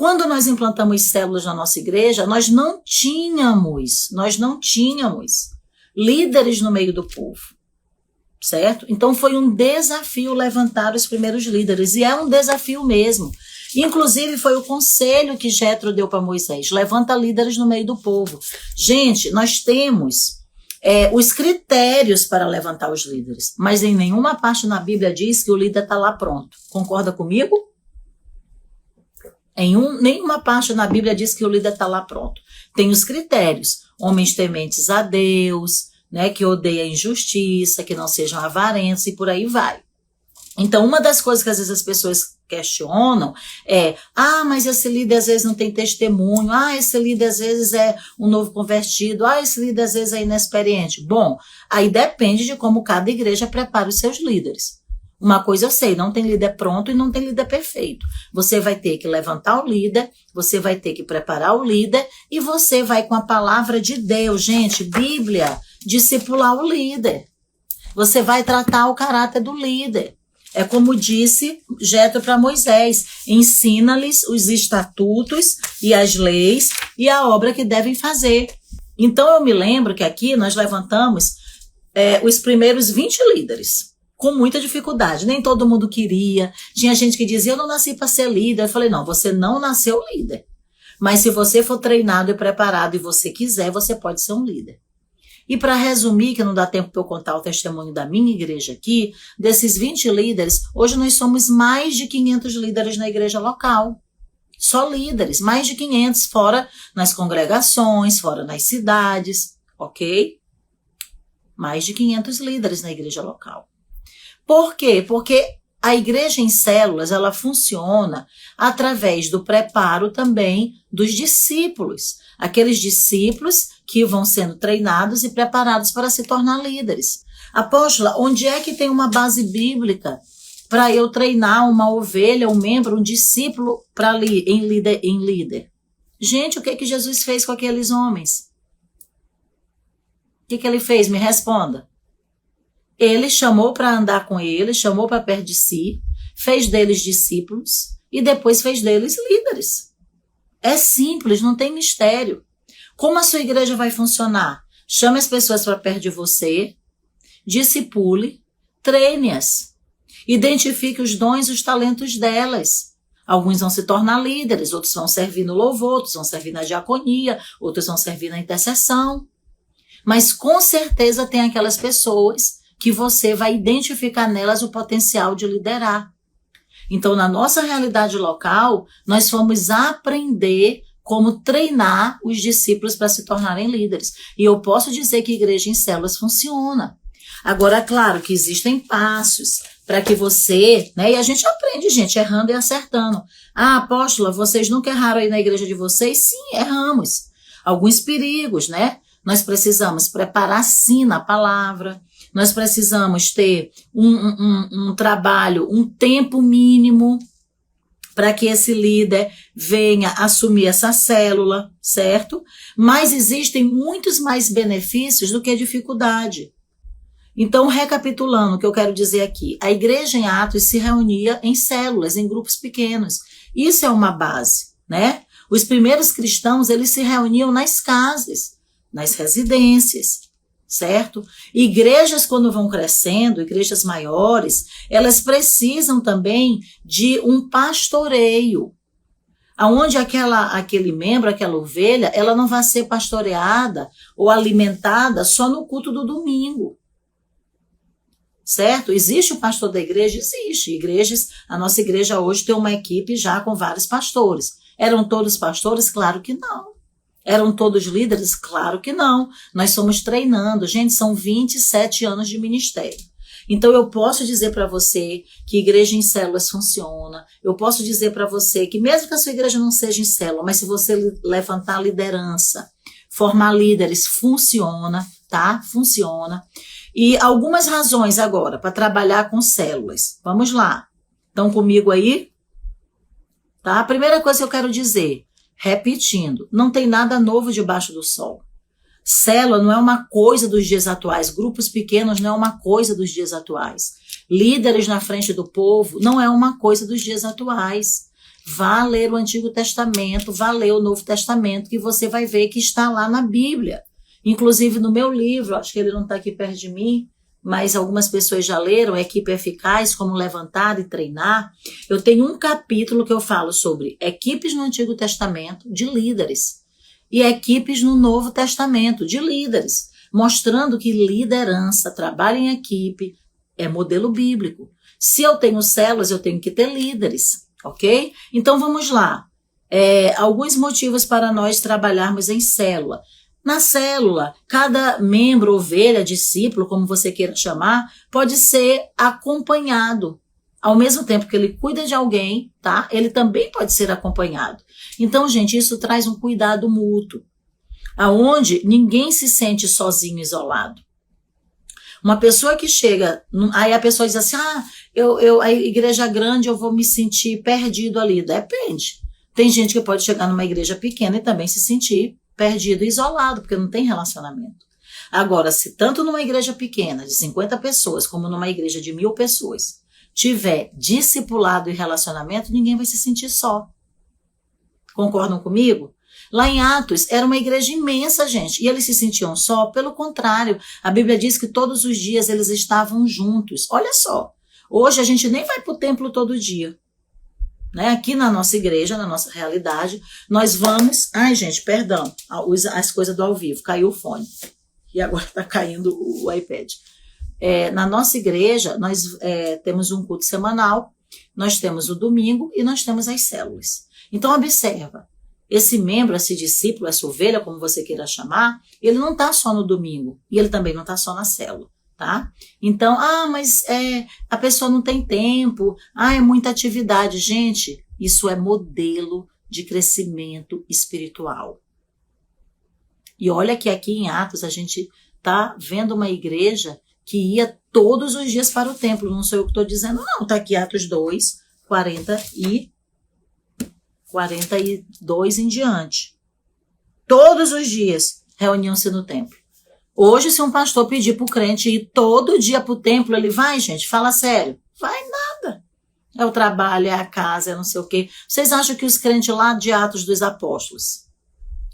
Quando nós implantamos células na nossa igreja, nós não tínhamos líderes no meio do povo, certo? Então foi um desafio levantar os primeiros líderes, e é um desafio mesmo. Inclusive foi o conselho que Jétro deu para Moisés: levanta líderes no meio do povo. Gente, nós temos os critérios para levantar os líderes, mas em nenhuma parte na Bíblia diz que o líder está lá pronto. Concorda comigo? Nenhuma parte na Bíblia diz que o líder está lá pronto. Tem os critérios: homens tementes a Deus, né, que odeiam a injustiça, que não sejam avarentos, e por aí vai. Então, uma das coisas que às vezes as pessoas questionam é: mas esse líder às vezes não tem testemunho, esse líder às vezes é um novo convertido, esse líder às vezes é inexperiente. Bom, aí depende de como cada igreja prepara os seus líderes. Uma coisa eu sei: não tem líder pronto e não tem líder perfeito. Você vai ter que levantar o líder, você vai ter que preparar o líder, e você vai, com a palavra de Deus, gente, Bíblia, discipular o líder. Você vai tratar o caráter do líder. É como disse Jétro para Moisés: ensina-lhes os estatutos e as leis e a obra que devem fazer. Então eu me lembro que aqui nós levantamos os primeiros 20 líderes, com muita dificuldade. Nem todo mundo queria. Tinha gente que dizia: eu não nasci para ser líder. Eu falei: não, você não nasceu líder. Mas se você for treinado e preparado e você quiser, você pode ser um líder. E para resumir, que não dá tempo para eu contar o testemunho da minha igreja aqui, desses 20 líderes, hoje nós somos mais de 500 líderes na igreja local. Só líderes, mais de 500, fora nas congregações, fora nas cidades, ok? Mais de 500 líderes na igreja local. Por quê? Porque a igreja em células, ela funciona através do preparo também dos discípulos. Aqueles discípulos que vão sendo treinados e preparados para se tornar líderes. Apóstola, onde é que tem uma base bíblica para eu treinar uma ovelha, um membro, um discípulo em líder? Gente, o que Jesus fez com aqueles homens? O que ele fez? Me responda. Ele chamou para andar com ele, chamou para perto de si, fez deles discípulos e depois fez deles líderes. É simples, não tem mistério. Como a sua igreja vai funcionar? Chame as pessoas para perto de você, discipule, treine-as, identifique os dons e os talentos delas. Alguns vão se tornar líderes, outros vão servir no louvor, outros vão servir na diaconia, outros vão servir na intercessão. Mas com certeza tem aquelas pessoas que você vai identificar nelas o potencial de liderar. Então, na nossa realidade local, nós fomos aprender como treinar os discípulos para se tornarem líderes. E eu posso dizer que a igreja em células funciona. Agora, claro que existem passos para que você, né? E a gente aprende, gente, errando e acertando. Apóstola, vocês nunca erraram aí na igreja de vocês? Sim, erramos. Alguns perigos, né? Nós precisamos preparar sim na palavra. Nós precisamos ter um trabalho, um tempo mínimo para que esse líder venha assumir essa célula, certo? Mas existem muitos mais benefícios do que dificuldade. Então, recapitulando o que eu quero dizer aqui, a igreja em Atos se reunia em células, em grupos pequenos. Isso é uma base, né? Os primeiros cristãos, eles se reuniam nas casas, nas residências, certo? Igrejas, quando vão crescendo, igrejas maiores, elas precisam também de um pastoreio, onde aquele membro, aquela ovelha, ela não vai ser pastoreada ou alimentada só no culto do domingo, certo? Existe o pastor da igreja? Existe. A nossa igreja hoje tem uma equipe já com vários pastores. Eram todos pastores? Claro que não. Eram todos líderes? Claro que não. Nós somos treinando. Gente, são 27 anos de ministério. Então, eu posso dizer para você que igreja em células funciona. Eu posso dizer para você que mesmo que a sua igreja não seja em célula, mas se você levantar a liderança, formar líderes, funciona, tá? Funciona. E algumas razões agora para trabalhar com células. Vamos lá. Estão comigo aí? Tá? A primeira coisa que eu quero dizer, repetindo, não tem nada novo debaixo do sol. Célula não é uma coisa dos dias atuais, grupos pequenos não é uma coisa dos dias atuais. Líderes na frente do povo não é uma coisa dos dias atuais. Vá ler o Antigo Testamento, vá ler o Novo Testamento, que você vai ver que está lá na Bíblia. Inclusive no meu livro, acho que ele não está aqui perto de mim, mas algumas pessoas já leram, Equipe Eficaz, Como Levantar e Treinar. Eu tenho um capítulo que eu falo sobre equipes no Antigo Testamento de líderes e equipes no Novo Testamento de líderes, mostrando que liderança, trabalho em equipe, é modelo bíblico. Se eu tenho células, eu tenho que ter líderes, ok? Então vamos lá. Alguns motivos para nós trabalharmos em célula. Na célula, cada membro, ovelha, discípulo, como você queira chamar, pode ser acompanhado. Ao mesmo tempo que ele cuida de alguém, tá? Ele também pode ser acompanhado. Então, gente, isso traz um cuidado mútuo, aonde ninguém se sente sozinho, isolado. Uma pessoa que chega, aí a pessoa diz assim, a igreja grande eu vou me sentir perdido ali. Depende. Tem gente que pode chegar numa igreja pequena e também se sentir perdido e isolado, porque não tem relacionamento. Agora, se tanto numa igreja pequena, de 50 pessoas, como numa igreja de 1000 pessoas, tiver discipulado e relacionamento, ninguém vai se sentir só. Concordam comigo? Lá em Atos, era uma igreja imensa, gente, e eles se sentiam só? Pelo contrário, a Bíblia diz que todos os dias eles estavam juntos. Olha só, hoje a gente nem vai para o templo todo dia. Né? Aqui na nossa igreja, na nossa realidade, nós vamos... Ai, gente, perdão, as coisas do ao vivo, caiu o fone. E agora está caindo o iPad. Na nossa igreja, nós temos um culto semanal, nós temos o domingo e nós temos as células. Então, observa, esse membro, esse discípulo, essa ovelha, como você queira chamar, ele não está só no domingo e ele também não está só na célula. Tá? Então, mas a pessoa não tem tempo, é muita atividade. Gente, isso é modelo de crescimento espiritual. E olha que aqui em Atos a gente tá vendo uma igreja que ia todos os dias para o templo. Não sou eu que estou dizendo, não. Tá aqui Atos 2, 42 em diante. Todos os dias reuniam-se no templo. Hoje, se um pastor pedir para o crente ir todo dia para o templo, ele vai, gente? Fala sério. Vai nada. É o trabalho, é a casa, é não sei o quê. Vocês acham que os crentes lá de Atos dos Apóstolos,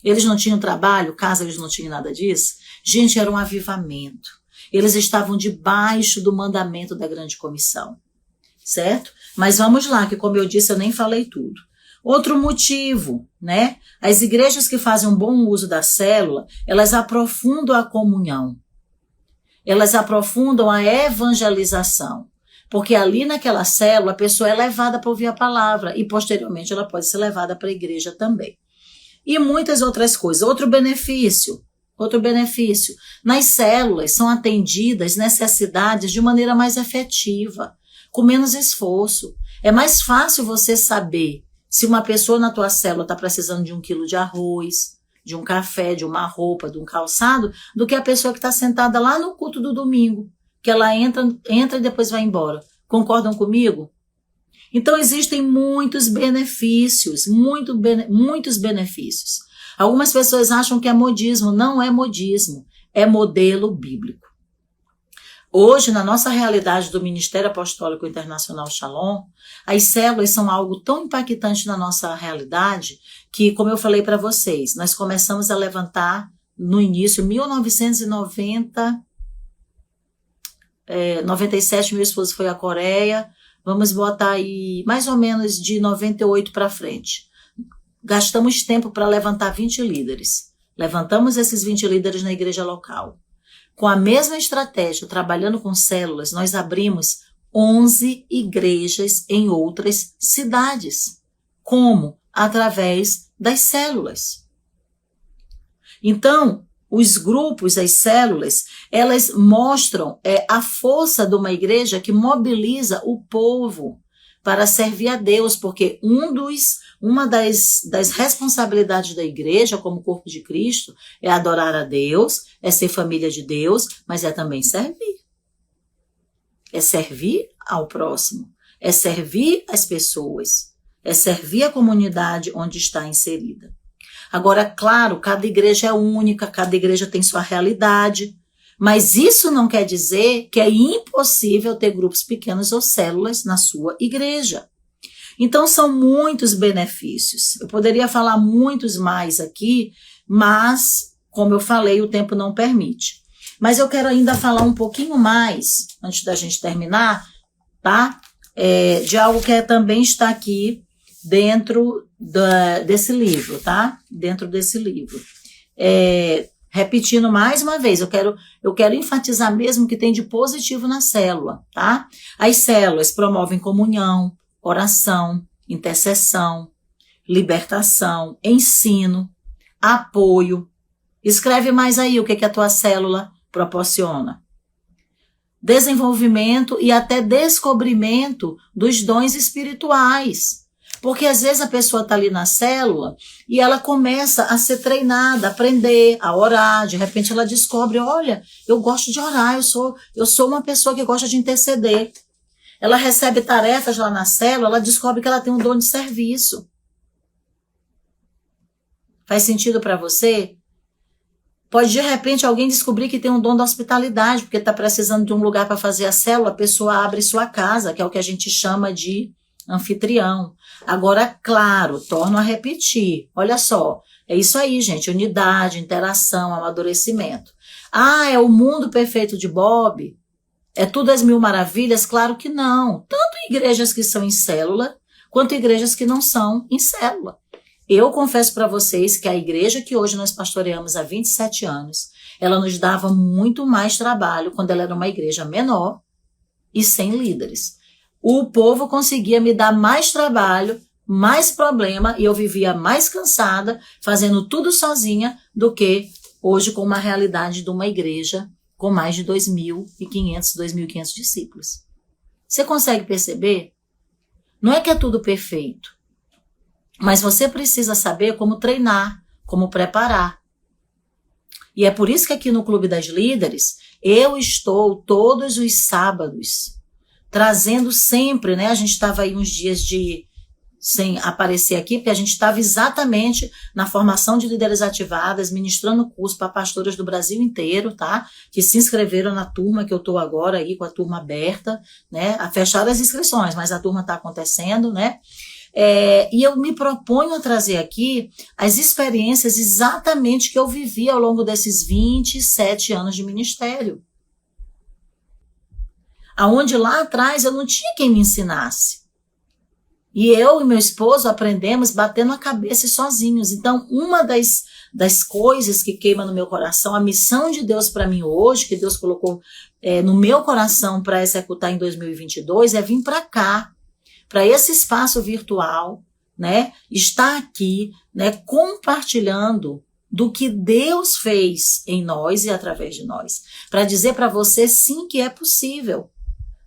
eles não tinham trabalho, casa, eles não tinham nada disso? Gente, era um avivamento. Eles estavam debaixo do mandamento da grande comissão. Certo? Mas vamos lá, que como eu disse, eu nem falei tudo. Outro motivo, né? As igrejas que fazem um bom uso da célula, elas aprofundam a comunhão. Elas aprofundam a evangelização. Porque ali naquela célula, a pessoa é levada para ouvir a palavra e posteriormente ela pode ser levada para a igreja também. E muitas outras coisas. Outro benefício. Nas células são atendidas necessidades de maneira mais efetiva, com menos esforço. É mais fácil você saber se uma pessoa na tua célula está precisando de 1 quilo de arroz, de um café, de uma roupa, de um calçado, do que a pessoa que está sentada lá no culto do domingo, que ela entra e depois vai embora. Concordam comigo? Então existem muitos benefícios, muitos benefícios. Algumas pessoas acham que é modismo. Não é modismo, é modelo bíblico. Hoje, na nossa realidade do Ministério Apostólico Internacional Shalom, as células são algo tão impactante na nossa realidade que, como eu falei para vocês, nós começamos a levantar no início, 97, meu esposo foi à Coreia, vamos botar aí mais ou menos de 98 para frente. Gastamos tempo para levantar 20 líderes. Levantamos esses 20 líderes na igreja local. Com a mesma estratégia, trabalhando com células, nós abrimos 11 igrejas em outras cidades. Como? Através das células. Então, os grupos, as células, elas mostram a força de uma igreja que mobiliza o povo para servir a Deus, porque uma das responsabilidades da igreja como corpo de Cristo é adorar a Deus, é ser família de Deus, mas é também servir. É servir ao próximo, é servir as pessoas, é servir a comunidade onde está inserida. Agora, claro, cada igreja é única, cada igreja tem sua realidade, mas isso não quer dizer que é impossível ter grupos pequenos ou células na sua igreja. Então são muitos benefícios. Eu poderia falar muitos mais aqui, mas, como eu falei, o tempo não permite. Mas eu quero ainda falar um pouquinho mais, antes da gente terminar, tá? De algo que também está aqui dentro desse livro, tá? Dentro desse livro. Repetindo mais uma vez, eu quero enfatizar mesmo que tem de positivo na célula, tá? As células promovem comunhão, oração, intercessão, libertação, ensino, apoio. Escreve mais aí o que a tua célula proporciona. Desenvolvimento e até descobrimento dos dons espirituais. Porque às vezes a pessoa está ali na célula e ela começa a ser treinada, a aprender, a orar. De repente ela descobre, olha, eu gosto de orar, eu sou uma pessoa que gosta de interceder. Ela recebe tarefas lá na célula, ela descobre que ela tem um dom de serviço. Faz sentido para você? Pode de repente alguém descobrir que tem um dom da hospitalidade, porque está precisando de um lugar para fazer a célula, a pessoa abre sua casa, que é o que a gente chama de anfitrião. Agora, claro, torno a repetir. Olha só, é isso aí, gente. Unidade, interação, amadurecimento. É o mundo perfeito de Bob? É tudo às mil maravilhas? Claro que não. Tanto igrejas que são em célula, quanto igrejas que não são em célula. Eu confesso para vocês que a igreja que hoje nós pastoreamos há 27 anos, ela nos dava muito mais trabalho quando ela era uma igreja menor e sem líderes. O povo conseguia me dar mais trabalho, mais problema, e eu vivia mais cansada, fazendo tudo sozinha, do que hoje com uma realidade de uma igreja com mais de 2.500 discípulos. Você consegue perceber? Não é que é tudo perfeito, mas você precisa saber como treinar, como preparar. E é por isso que aqui no Clube das Líderes, eu estou todos os sábados trazendo sempre, né? A gente estava aí uns dias sem aparecer aqui, porque a gente estava exatamente na formação de líderes ativadas, ministrando curso para pastoras do Brasil inteiro, tá? Que se inscreveram na turma que eu estou agora aí, com a turma aberta, né? Fecharam as inscrições, mas a turma está acontecendo, né? E eu me proponho a trazer aqui as experiências exatamente que eu vivi ao longo desses 27 anos de ministério. Aonde lá atrás eu não tinha quem me ensinasse. E eu e meu esposo aprendemos batendo a cabeça e sozinhos. Então, uma das coisas que queima no meu coração, a missão de Deus para mim hoje, que Deus colocou no meu coração para executar em 2022, é vir para cá, para esse espaço virtual, né? Estar aqui, né? Compartilhando do que Deus fez em nós e através de nós. Para dizer para você, sim, que é possível.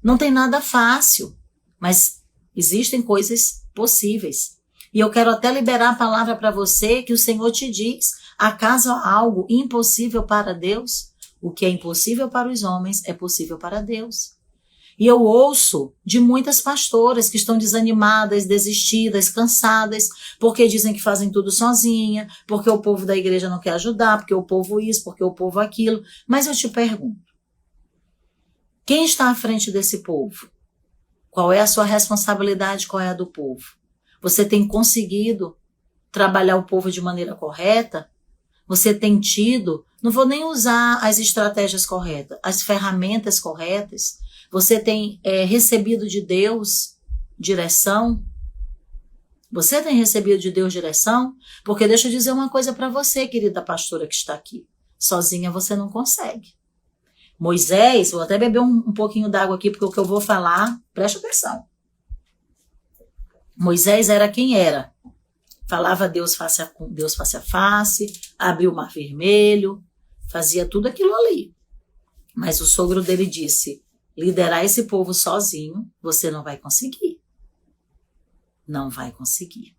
Não tem nada fácil, mas existem coisas possíveis. E eu quero até liberar a palavra para você que o Senhor te diz, acaso há algo impossível para Deus? O que é impossível para os homens é possível para Deus. E eu ouço de muitas pastoras que estão desanimadas, desistidas, cansadas, porque dizem que fazem tudo sozinha, porque o povo da igreja não quer ajudar, porque o povo isso, porque o povo aquilo. Mas eu te pergunto, quem está à frente desse povo? Qual é a sua responsabilidade? Qual é a do povo? Você tem conseguido trabalhar o povo de maneira correta? Você tem tido, não vou nem usar as estratégias corretas, as ferramentas corretas? Você tem recebido de Deus direção? Você tem recebido de Deus direção? Porque deixa eu dizer uma coisa para você, querida pastora que está aqui. Sozinha você não consegue. Moisés, vou até beber um pouquinho d'água aqui, porque o que eu vou falar, preste atenção. Moisés era quem era. Falava Deus face a face, abriu o mar vermelho, fazia tudo aquilo ali. Mas o sogro dele disse, liderar esse povo sozinho, você não vai conseguir. Não vai conseguir.